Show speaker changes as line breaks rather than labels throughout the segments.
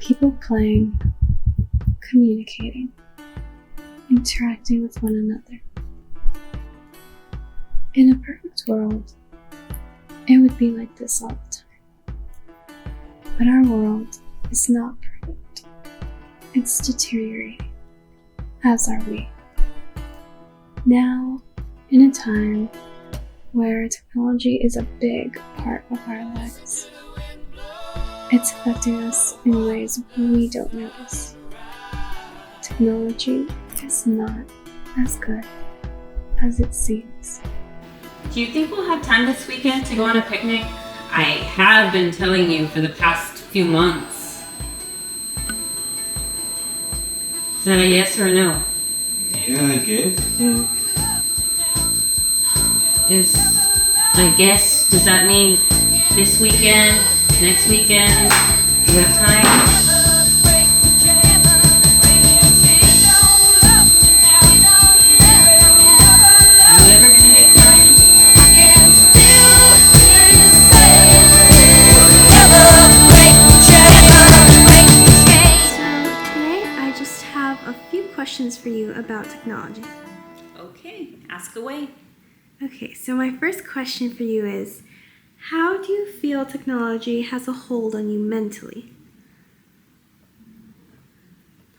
People playing, communicating, interacting with one another. In a perfect world, it would be like this all the time. But our world is not perfect. It's deteriorating, as are we. Now, in a time where technology is a big part of our lives, it's affecting us in ways we don't notice. Technology is not as good as it seems.
Do you think we'll have time this weekend to go on a picnic? I have been telling you for the past few months. Is that a yes or a no?
Yeah, I guess.
I guess, does that mean this weekend, next weekend, do you have time? Are you ever gonna make time?
So today I just have a few questions for you about technology.
Okay, ask away.
Okay, so my first question for you is, how do you feel technology has a hold on you mentally?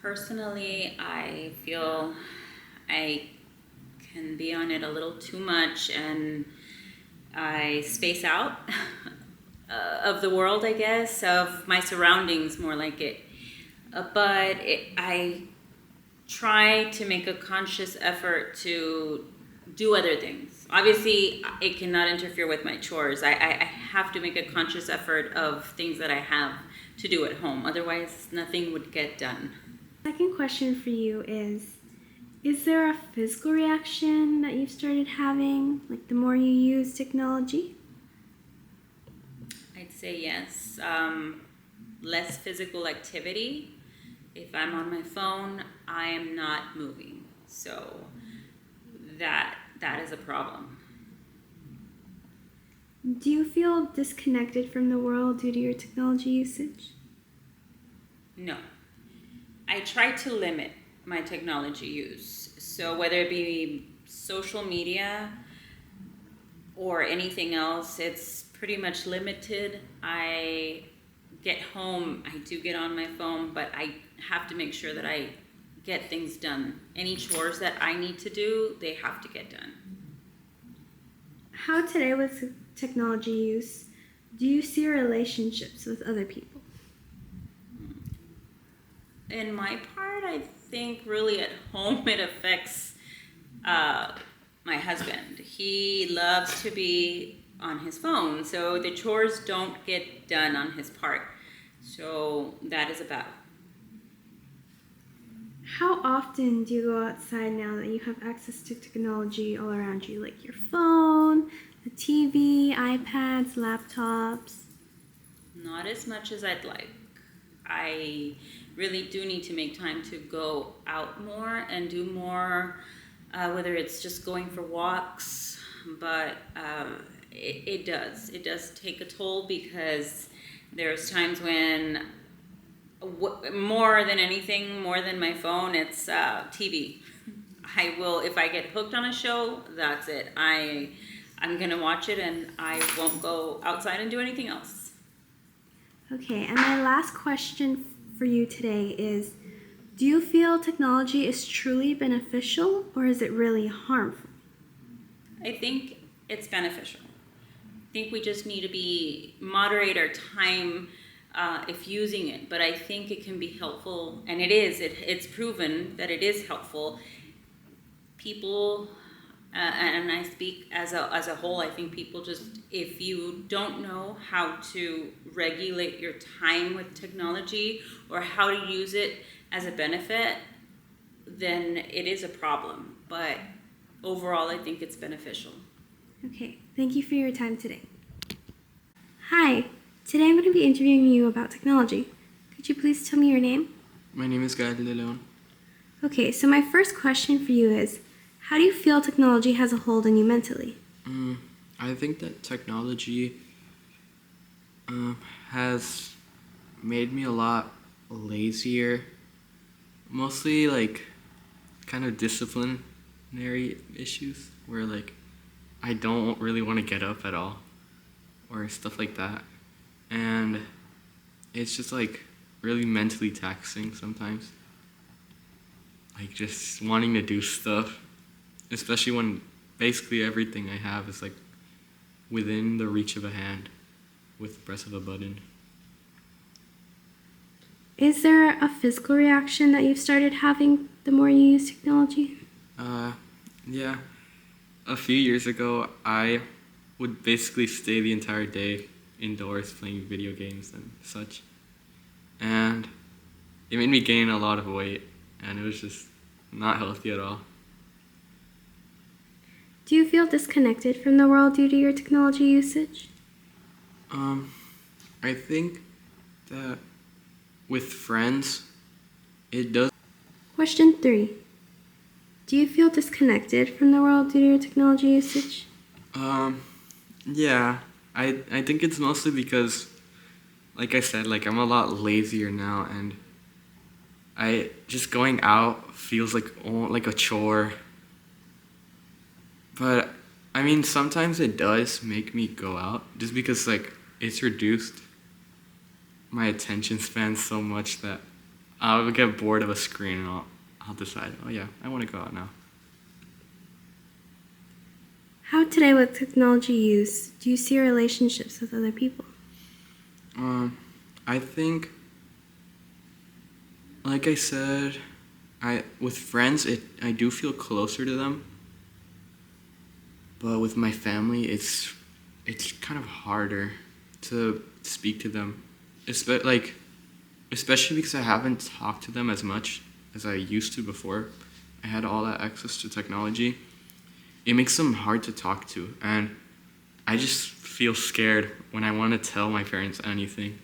Personally, I feel I can be on it a little too much and I space out of the world, I guess, of my surroundings more like it. I try to make a conscious effort to do other things. Obviously, it cannot interfere with my chores. I have to make a conscious effort of things that I have to do at home. Otherwise, nothing would get done.
Second question for you is there a physical reaction that you've started having, like the more you use technology?
I'd say yes. Less physical activity. If I'm on my phone, I am not moving. So that is a problem.
Do you feel disconnected from the world due to your technology usage?
No. I try to limit my technology use. So whether it be social media or anything else, it's pretty much limited. I get home, I do get on my phone, but I have to make sure that I get things done. Any chores that I need to do, they have to get done.
How today with technology use do you see your relationships with other people?
In my part, I think really at home it affects my husband. He loves to be on his phone, so the chores don't get done on his part. So that is a battle.
How often do you go outside now that you have access to technology all around you, like your phone, the TV, iPads, laptops?
Not as much as I'd like. I really do need to make time to go out more and do more, whether it's just going for walks, but it does take a toll because there's times when more than anything, more than my phone, it's TV. I will, if I get hooked on a show, that's it. I'm gonna watch it and I won't go outside and do anything else.
Okay, and my last question for you today is, do you feel technology is truly beneficial or is it really harmful?
I think it's beneficial. I think we just need to moderate our time if using it, but I think it can be helpful, and it's proven that it is helpful. People, and I speak as a whole, I think people just, if you don't know how to regulate your time with technology or how to use it as a benefit, then it is a problem. But overall, I think it's beneficial.
Okay, thank you for your time today. Hi, today I'm going to be interviewing you about technology. Could you please tell me your name?
My name is Gael de Leon.
Okay, so my first question for you is, how do you feel technology has a hold on you mentally?
I think that technology has made me a lot lazier. Mostly like kind of disciplinary issues where like I don't really want to get up at all or stuff like that. And it's just like really mentally taxing sometimes. Like just wanting to do stuff, especially when basically everything I have is like within the reach of a hand with the press of a button.
Is there a physical reaction that you've started having the more you use technology?
Yeah. A few years ago, I would basically stay the entire day indoors playing video games and such. And it made me gain a lot of weight, and it was just not healthy at all.
Do you feel disconnected from the world due to your technology usage?
I think that with friends, it does.
Question 3. Do you feel disconnected from the world due to your technology usage?
Yeah, I think it's mostly because, like I said, like I'm a lot lazier now, and I just going out feels like a chore. But I mean, sometimes it does make me go out just because like it's reduced my attention span so much that I'll get bored of a screen and I'll decide, oh yeah, I want to go out now.
How today with technology use do you see your relationships with other people?
I think, like I said, with friends, I do feel closer to them. But with my family, it's kind of harder to speak to them, especially because I haven't talked to them as much as I used to before. I had all that access to technology. It makes them hard to talk to, and I just feel scared when I want to tell my parents anything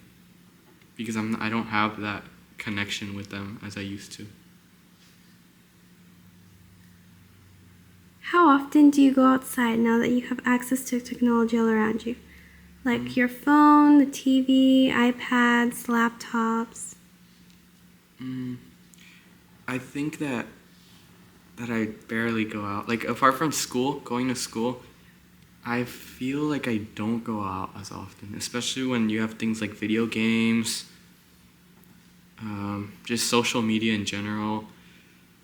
because I don't have that connection with them as I used to.
How often do you go outside now that you have access to technology all around you? Like your phone, the TV, iPads, laptops?
I think that I barely go out. Like apart from school, going to school, I feel like I don't go out as often, especially when you have things like video games, just social media in general.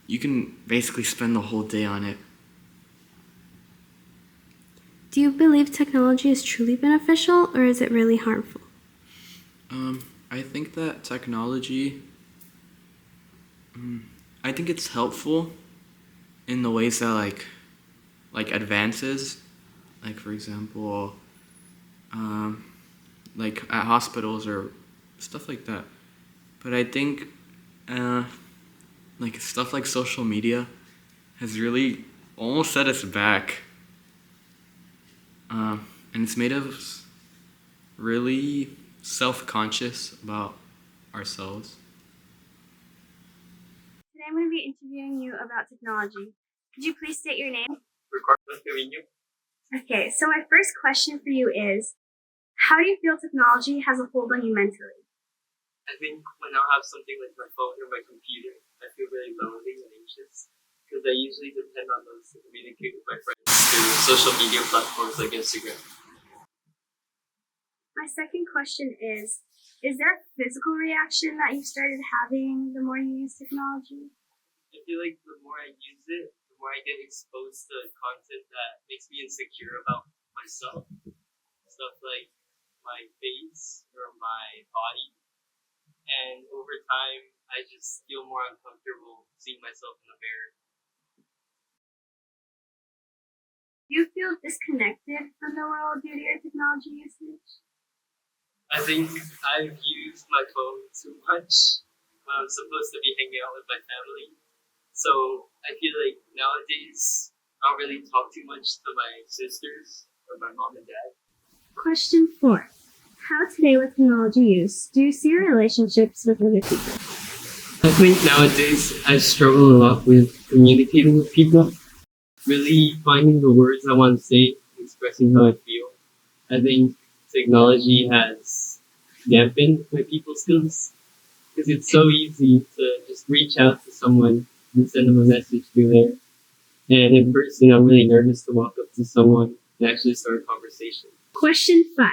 You can basically spend the whole day on it.
Do you believe technology is truly beneficial or is it really harmful?
I think that technology, I think it's helpful in the ways that like advances, like for example, like at hospitals or stuff like that. But I think like stuff like social media has really almost set us back. And it's made us really self-conscious about ourselves.
Today I'm going to be interviewing you about technology. Could you please state your name? Okay, so my first question for you is, how do you feel technology has a hold on you mentally?
I think when I have something like my phone or my computer, I feel very lonely and anxious because I usually depend on those to communicate with my friends through social media platforms like Instagram.
My second question is there a physical reaction that you started having the more you use technology?
I feel like the more I use it, the more I get exposed to content that makes me insecure about myself. Stuff like my face or my body. And over time, I just feel more uncomfortable seeing myself in the mirror.
Do you feel disconnected from the world due to your technology usage?
I think I've used my phone too much when I'm supposed to be hanging out with my family. So I feel like nowadays I don't really talk too much to my sisters or my mom and dad.
Question 4. How today with technology use do you see your relationships with other people?
I think nowadays I struggle a lot with communicating with people, really finding the words I want to say, expressing how I feel. I think technology has dampened my people skills. because it's so easy to just reach out to someone and send them a message through there. And in person, I'm really nervous to walk up to someone and actually start a conversation.
Question 5.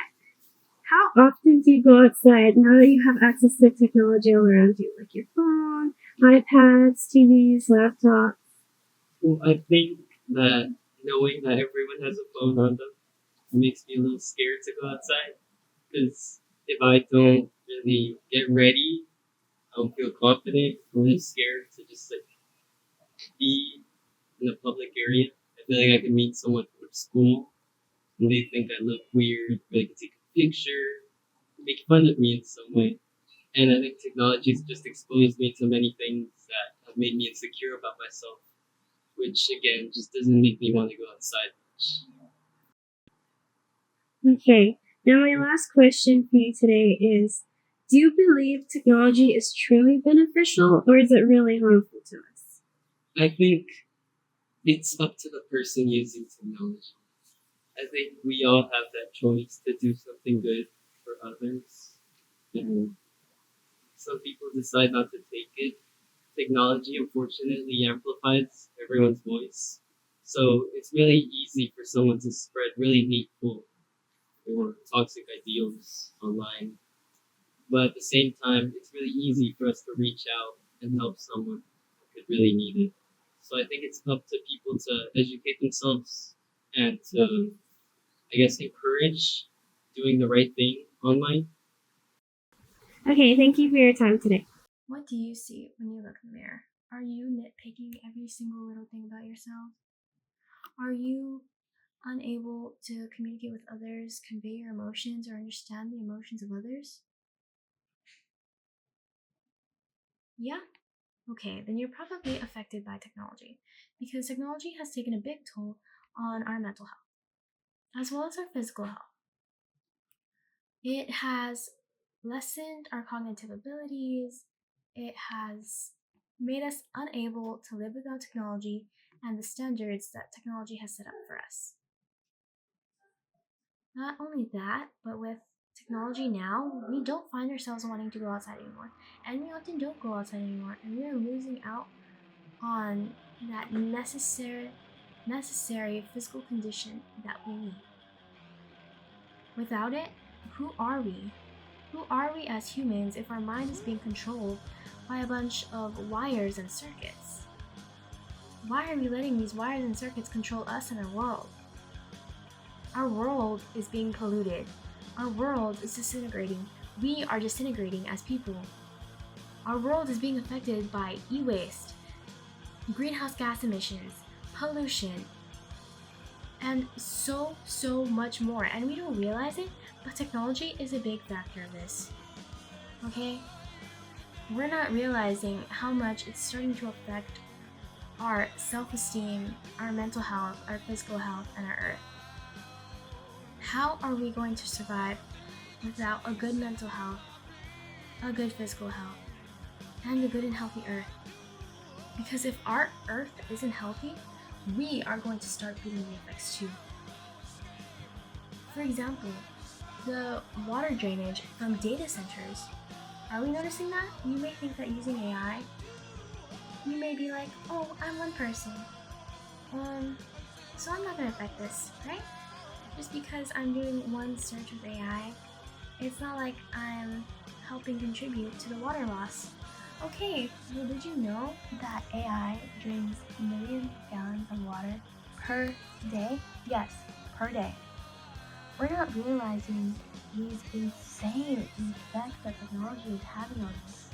How often do you go outside now that you have access to technology all around you, like your phone, iPads, TVs, laptops?
Well, I think that knowing that everyone has a phone on them makes me a little scared to go outside. Because if I don't really get ready, I don't feel confident. I'm really scared to just like be in a public area. I feel like I could meet someone from school and they think I look weird, they can take a picture, make fun of me in some way. And I think technology has just exposed me to many things that have made me insecure about myself, which again just doesn't make me want to go outside much.
Okay, now my last question for you today is, do you believe technology is truly beneficial or is it really harmful to us?
I think it's up to the person using technology. I think we all have that choice to do something good for others. And some people decide not to take it. Technology, unfortunately, amplifies everyone's voice. So it's really easy for someone to spread really hateful or toxic ideals online. But at the same time, it's really easy for us to reach out and help someone who could really need it. So I think it's up to people to educate themselves and to, I guess, encourage doing the right thing online.
Okay, thank you for your time today.
What do you see when you look in the mirror? Are you nitpicking every single little thing about yourself? Are you unable to communicate with others, convey your emotions, or understand the emotions of others? Yeah? Okay, then you're probably affected by technology because technology has taken a big toll on our mental health as well as our physical health. It has lessened our cognitive abilities. It has made us unable to live without technology and the standards that technology has set up for us. Not only that, but with technology now, we don't find ourselves wanting to go outside anymore. And we often don't go outside anymore. And we are losing out on that necessary physical condition that we need. Without it, who are we? Who are we as humans if our mind is being controlled by a bunch of wires and circuits? Why are we letting these wires and circuits control us and our world? Our world is being polluted. Our world is disintegrating. We are disintegrating as people. Our world is being affected by e-waste, greenhouse gas emissions, pollution, and so much more. And we don't realize it, but technology is a big factor of this. Okay? We're not realizing how much it's starting to affect our self-esteem, our mental health, our physical health, and our earth. How are we going to survive without a good mental health, a good physical health, and a good and healthy earth? Because if our earth isn't healthy, we are going to start feeling the effects too. For example, the water drainage from data centers. Are we noticing that? You may think that using AI, you may be like, oh, I'm one person. So I'm not gonna affect this, right? Just because I'm doing one search with AI, it's not like I'm helping contribute to the water loss. Okay, well, did you know that AI drains million gallons of water per day? Yes, per day. We're not realizing these insane effects that technology is having on us.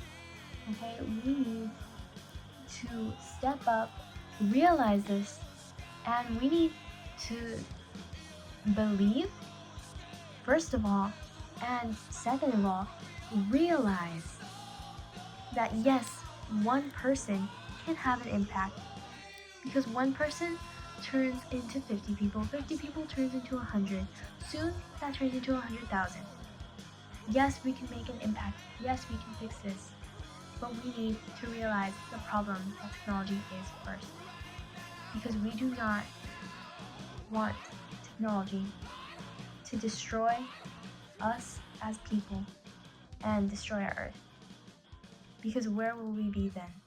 Okay, we need to step up, realize this, and we need to believe, first of all, and second of all, realize that yes, one person can have an impact, because one person turns into 50 people, 50 people turns into 100, soon that turns into 100,000. Yes, we can make an impact, yes, we can fix this, but we need to realize the problem that technology is first, because we do not want technology to destroy us as people and destroy our earth. Because where will we be then?